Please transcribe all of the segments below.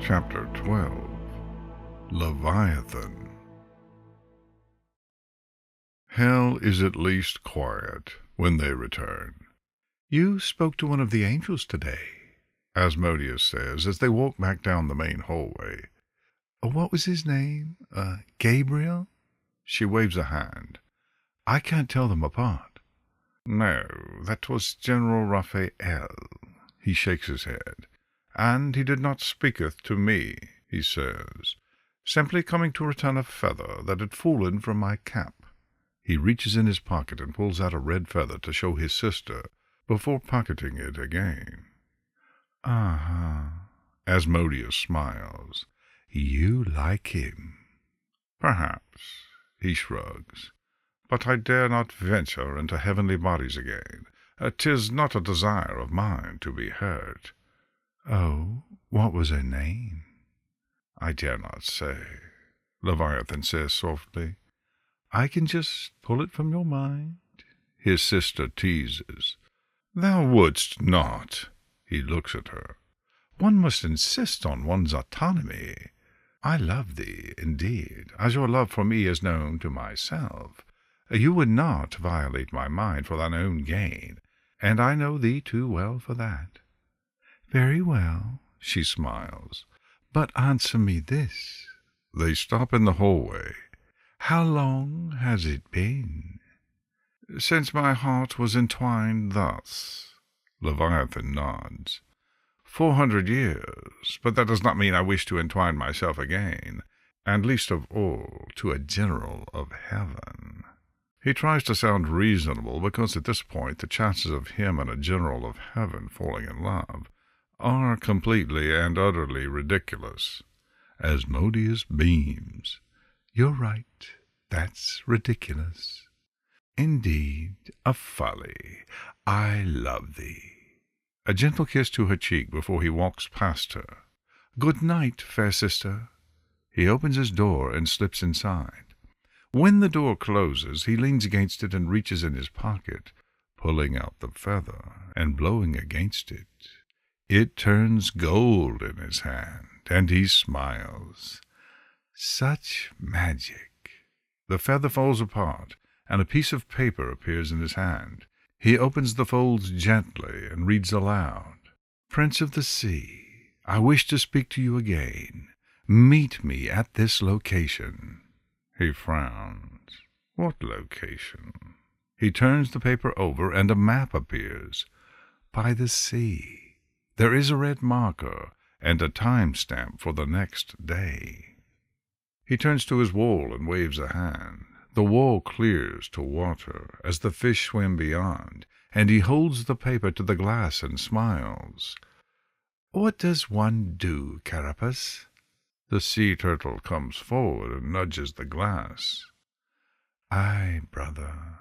Chapter 12. Leviathan. Hell is at least quiet when they return. "You spoke to one of the angels today," Asmodeus says as they walk back down the main hallway. "What was his name? Gabriel?" She waves a hand. "I can't tell them apart." "No, that was General Raphael." He shakes his head. "And he did not speaketh to me," he says, "simply coming to return a feather that had fallen from my cap." He reaches in his pocket and pulls out a red feather to show his sister before pocketing it again. Asmodeus smiles. "You like him." "Perhaps," he shrugs, "but I dare not venture into heavenly bodies again. 'Tis not a desire of mine to be hurt." "Oh, what was her name?" "I dare not say," Leviathan says softly. "I can just pull it from your mind," his sister teases. "Thou wouldst not." He looks at her. "One must insist on one's autonomy. I love thee, indeed, as your love for me is known to myself. You would not violate my mind for thine own gain, and I know thee too well for that." "Very well," she smiles. "But answer me this." They stop in the hallway. "How long has it been?" "Since my heart was entwined thus." Leviathan nods. 400 years, but that does not mean I wish to entwine myself again, and least of all to a general of heaven. He tries to sound reasonable because at this point the chances of him and a general of heaven falling in love are completely and utterly ridiculous. Asmodeus beams. "You're right. That's ridiculous." "Indeed, a folly. I love thee." A gentle kiss to her cheek before he walks past her. "Good night, fair sister." He opens his door and slips inside. When the door closes, he leans against it and reaches in his pocket, pulling out the feather and blowing against it. It turns gold in his hand, and he smiles. Such magic. The feather falls apart, and a piece of paper appears in his hand. He opens the folds gently and reads aloud. "Prince of the Sea, I wish to speak to you again. Meet me at this location." He frowns. "What location?" He turns the paper over, and a map appears. "By the sea. There is a red marker and a time stamp for the next day." He turns to his wall and waves a hand. The wall clears to water as the fish swim beyond, and he holds the paper to the glass and smiles. "What does one do, Carapace?" The sea turtle comes forward and nudges the glass. "Aye, brother."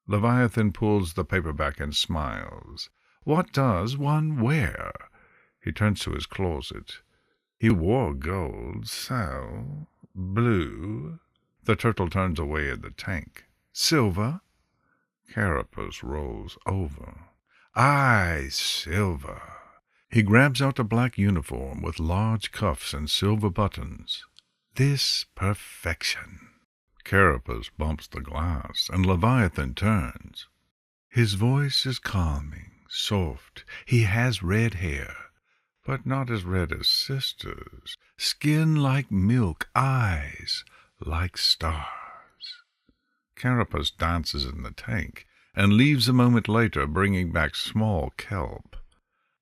Leviathan pulls the paper back and smiles. "What does one wear?" He turns to his closet. "He wore gold, so blue." The turtle turns away in the tank. "Silver?" Carapace rolls over. "Aye, silver." He grabs out a black uniform with large cuffs and silver buttons. "This perfection." Carapace bumps the glass, and Leviathan turns. His voice is calming, soft. He has red hair, but not as red as sister's. Skin like milk, eyes like stars. Carapace dances in the tank and leaves a moment later, bringing back small kelp.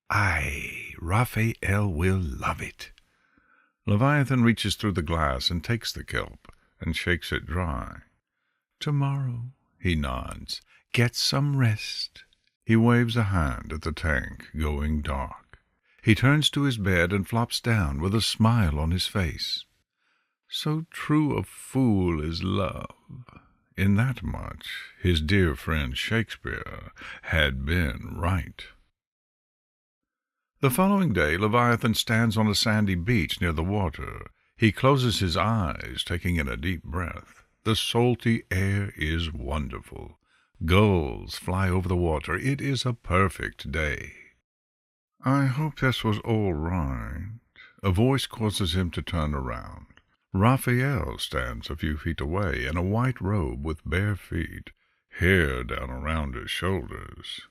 "Aye, Raphael will love it." Leviathan reaches through the glass and takes the kelp and shakes it dry. "Tomorrow," he nods. "Get some rest." He waves a hand at the tank going dark. He turns to his bed and flops down with a smile on his face. So true a fool is love. In that much his dear friend Shakespeare had been right. The following day Leviathan stands on a sandy beach near the water. He closes his eyes, taking in a deep breath. The salty air is wonderful. Gulls fly over the water. It is a perfect day. "I hope this was all right," A voice causes him to turn around. Raphael stands a few feet away in a white robe with bare feet, hair down around his shoulders.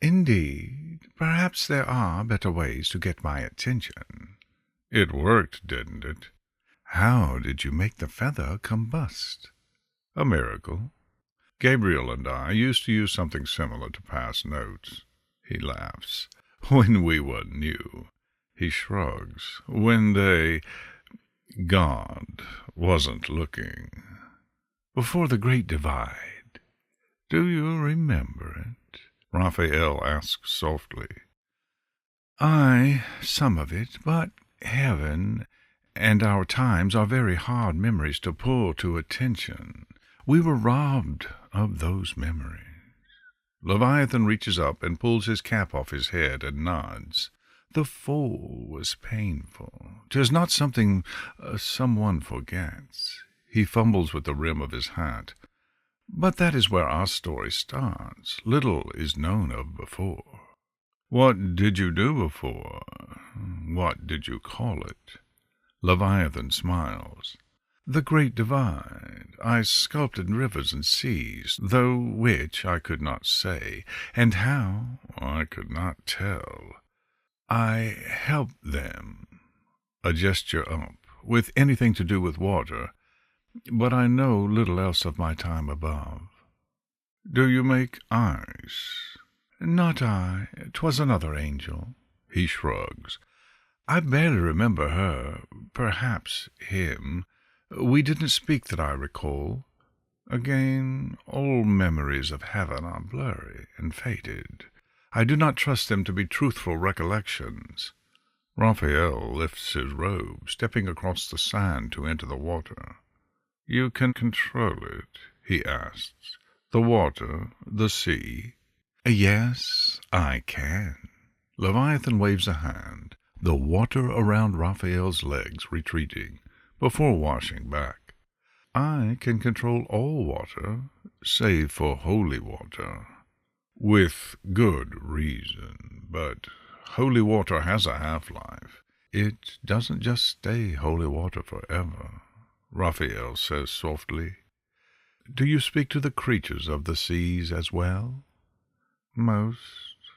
Indeed, perhaps there are better ways to get my attention. It worked, didn't it? How did you make the feather combust? A miracle. Gabriel and I used to use something similar to pass notes. He laughs. When we were new. He shrugs. When God wasn't looking. Before the Great Divide. Do you remember it? Raphael asks softly. Some of it, but heaven and our times are very hard memories to pull to attention. We were robbed of those memories. Leviathan reaches up and pulls his cap off his head and nods. The fall was painful. 'Tis not something someone forgets. He fumbles with the rim of his hat. But that is where our story starts. Little is known of before. What did you do before? What did you call it? Leviathan smiles. The Great Divide. I sculpted rivers and seas, though which I could not say, and how I could not tell. I helped them, a gesture up, with anything to do with water, but I know little else of my time above. Do you make eyes? Not I. 'Twas another angel. He shrugs. I barely remember her, perhaps him. We didn't speak that I recall. Again, all memories of heaven are blurry and faded. I do not trust them to be truthful recollections. Raphael lifts his robe, stepping across the sand to enter the water. You can control it, he asks. The water, the sea. Yes, I can. Leviathan waves a hand, the water around Raphael's legs retreating, before washing back. I can control all water, save for holy water. With good reason, but holy water has a half-life. It doesn't just stay holy water forever, Raphael says softly. Do you speak to the creatures of the seas as well? Most.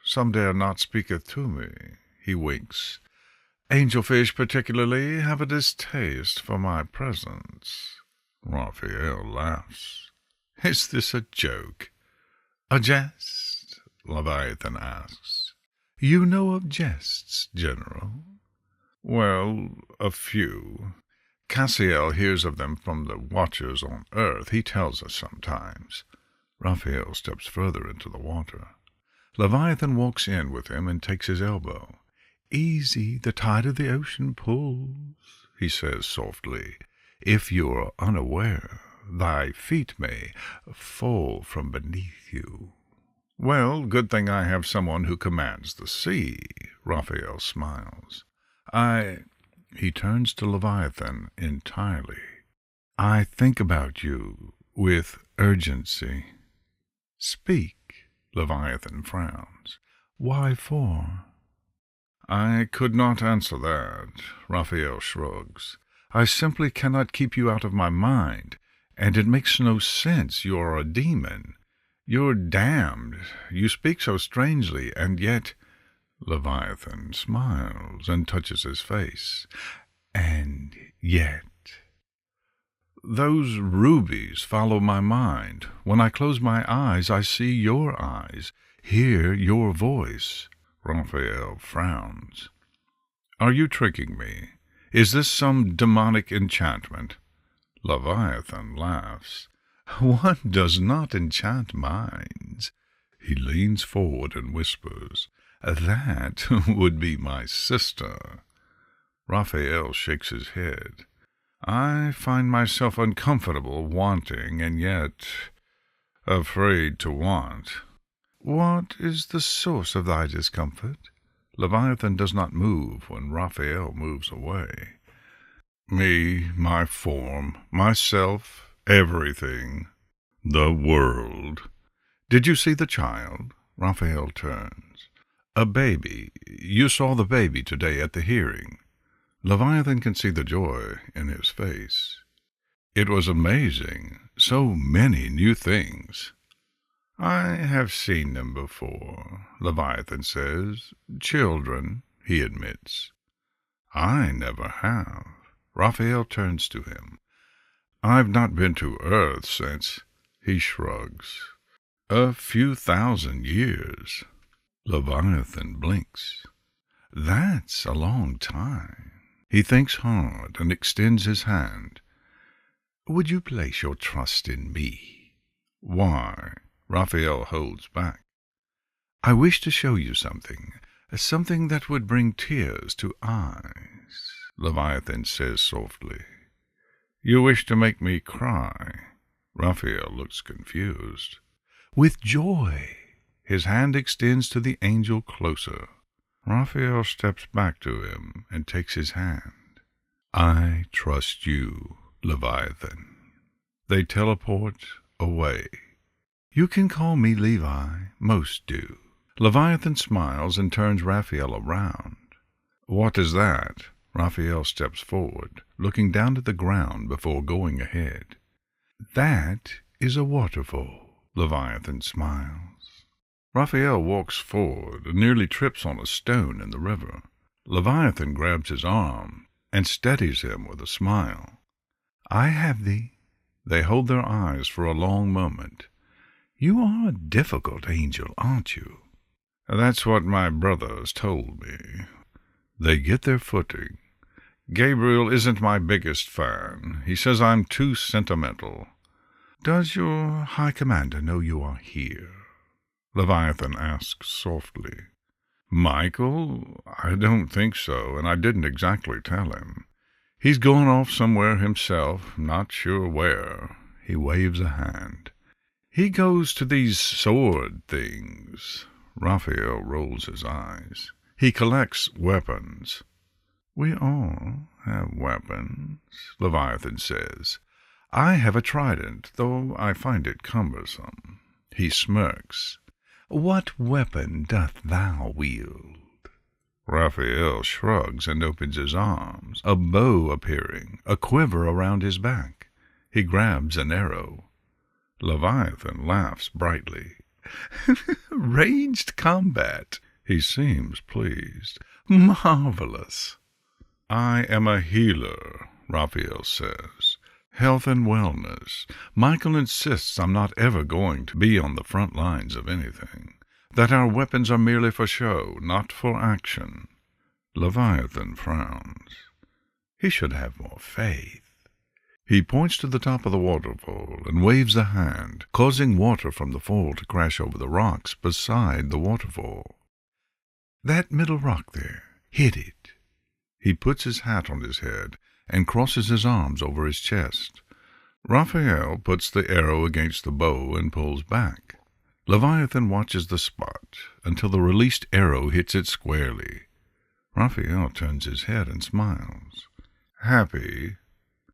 Some dare not speaketh to me, he winks. Angelfish particularly have a distaste for my presence. Raphael laughs. Is this a joke? A jest? Leviathan asks. You know of jests, General? Well, a few. Cassiel hears of them from the watchers on earth. He tells us sometimes. Raphael steps further into the water. Leviathan walks in with him and takes his elbow. Easy, the tide of the ocean pulls, he says softly. If you are unaware, thy feet may fall from beneath you. Well, good thing I have someone who commands the sea, Raphael smiles. He turns to Leviathan entirely. I think about you with urgency. Speak, Leviathan frowns. Why for? I could not answer that, Raphael shrugs. I simply cannot keep you out of my mind, and it makes no sense. You are a demon. You're damned. You speak so strangely, and yet... Leviathan smiles and touches his face. And yet... Those rubies follow my mind. When I close my eyes, I see your eyes, hear your voice. Raphael frowns. Are you tricking me? Is this some demonic enchantment? Leviathan laughs. One does not enchant minds. He leans forward and whispers, That would be my sister. Raphael shakes his head. I find myself uncomfortable, wanting, and yet afraid to want. What is the source of thy discomfort? Leviathan does not move when Raphael moves away. Me, my form, myself, everything. The world. Did you see the child? Raphael turns. A baby. You saw the baby today at the hearing. Leviathan can see the joy in his face. It was amazing, so many new things. I have seen them before, Leviathan says. Children, he admits. I never have. Raphael turns to him. I've not been to Earth since, he shrugs, a few thousand years. Leviathan blinks. That's a long time. He thinks hard and extends his hand. Would you place your trust in me? Why? Raphael holds back. I wish to show you something that would bring tears to eyes, Leviathan says softly. You wish to make me cry? Raphael looks confused. With joy. His hand extends to the angel closer. Raphael steps back to him and takes his hand. I trust you, Leviathan. They teleport away. You can call me Levi, most do. Leviathan smiles and turns Raphael around. What is that? Raphael steps forward, looking down at the ground before going ahead. That is a waterfall, Leviathan smiles. Raphael walks forward and nearly trips on a stone in the river. Leviathan grabs his arm and steadies him with a smile. I have thee. They hold their eyes for a long moment. You are a difficult angel, aren't you? That's what my brothers told me. They get their footing. Gabriel isn't my biggest fan. He says I'm too sentimental. Does your High Commander know you are here? Leviathan asks softly. Michael? I don't think so, and I didn't exactly tell him. He's gone off somewhere himself, not sure where. He waves a hand. He goes to these sword things. Raphael rolls his eyes. He collects weapons. We all have weapons, Leviathan says. I have a trident, though I find it cumbersome. He smirks. What weapon doth thou wield? Raphael shrugs and opens his arms, a bow appearing, a quiver around his back. He grabs an arrow. Leviathan laughs brightly. Ranged combat. He seems pleased. Marvelous. I am a healer, Raphael says. Health and wellness. Michael insists I'm not ever going to be on the front lines of anything, that our weapons are merely for show, not for action. Leviathan frowns. He should have more faith. He points to the top of the waterfall and waves a hand, causing water from the fall to crash over the rocks beside the waterfall. That middle rock there, hit it. He puts his hat on his head and crosses his arms over his chest. Raphael puts the arrow against the bow and pulls back. Leviathan watches the spot until the released arrow hits it squarely. Raphael turns his head and smiles. Happy?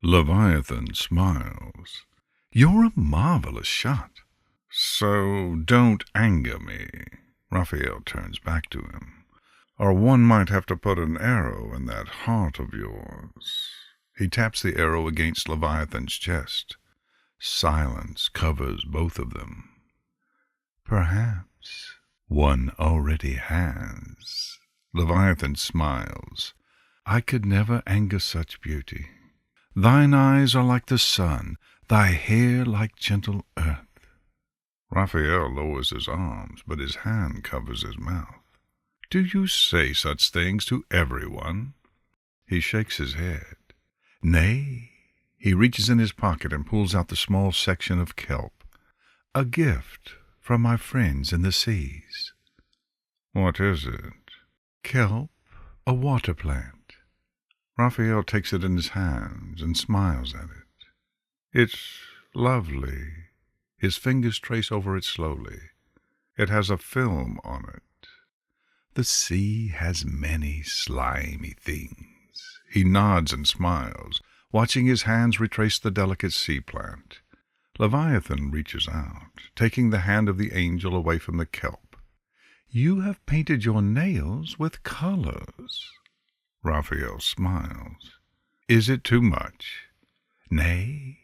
Leviathan smiles. You're a marvelous shot. So don't anger me. Raphael turns back to him. Or one might have to put an arrow in that heart of yours. He taps the arrow against Leviathan's chest. Silence covers both of them. Perhaps one already has. Leviathan smiles. I could never anger such beauty. Thine eyes are like the sun, thy hair like gentle earth. Raphael lowers his arms, but his hand covers his mouth. Do you say such things to everyone? He shakes his head. Nay. He reaches in his pocket and pulls out the small section of kelp. A gift from my friends in the seas. What is it? Kelp, a water plant. Raphael takes it in his hands and smiles at it. It's lovely. His fingers trace over it slowly. It has a film on it. The sea has many slimy things. He nods and smiles, watching his hands retrace the delicate sea plant. Leviathan reaches out, taking the hand of the angel away from the kelp. You have painted your nails with colors. Raphael smiles. Is it too much? Nay.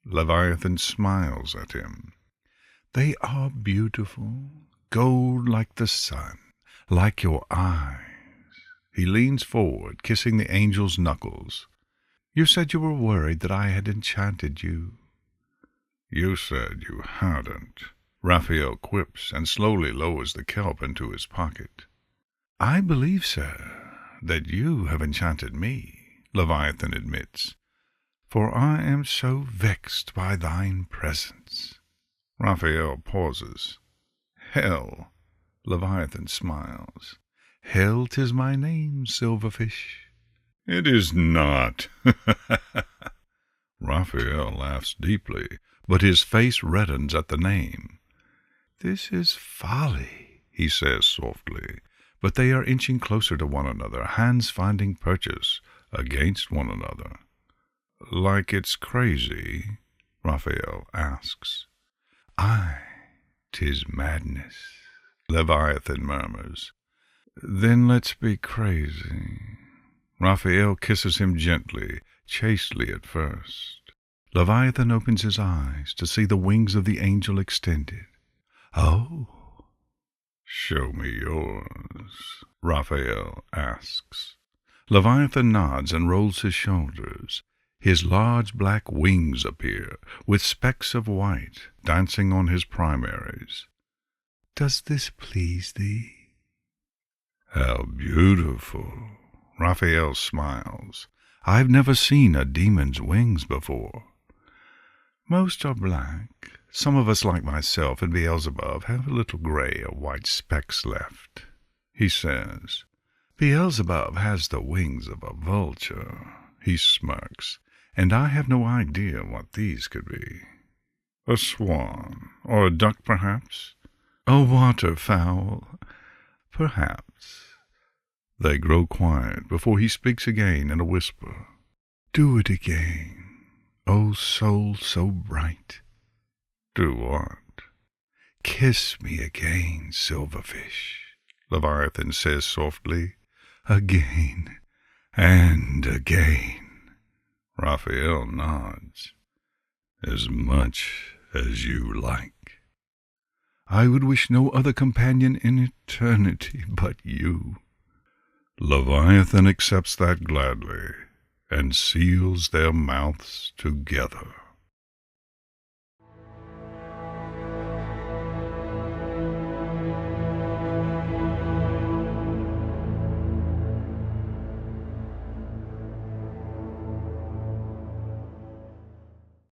Leviathan smiles at him. They are beautiful, gold like the sun, like your eyes. He leans forward, kissing the angel's knuckles. You said you were worried that I had enchanted you. You said you hadn't. Raphael quips and slowly lowers the kelp into his pocket. I believe, sir, that you have enchanted me, Leviathan admits, for I am so vexed by thine presence. Raphael pauses. Hell, Leviathan smiles. Hell 'tis my name, Silverfish. It is not. Raphael laughs deeply, but his face reddens at the name. This is folly, he says softly, but they are inching closer to one another, hands finding purchase against one another. Like it's crazy, Raphael asks. Aye, 'tis madness, Leviathan murmurs. Then let's be crazy. Raphael kisses him gently, chastely at first. Leviathan opens his eyes to see the wings of the angel extended. Oh! Show me yours, Raphael asks. Leviathan nods and rolls his shoulders. His large black wings appear, with specks of white dancing on his primaries. Does this please thee? How beautiful! Raphael smiles. I've never seen a demon's wings before. Most are black. Some of us, like myself and Beelzebub, have a little gray or white specks left, he says. Beelzebub has the wings of a vulture, he smirks, and I have no idea what these could be. A swan, or a duck, perhaps? A waterfowl, perhaps. They grow quiet before he speaks again in a whisper. Do it again, O soul so bright. Do what? Kiss me again, Silverfish, Leviathan says softly. Again and again. Raphael nods. As much as you like. I would wish no other companion in eternity but you. Leviathan accepts that gladly and seals their mouths together.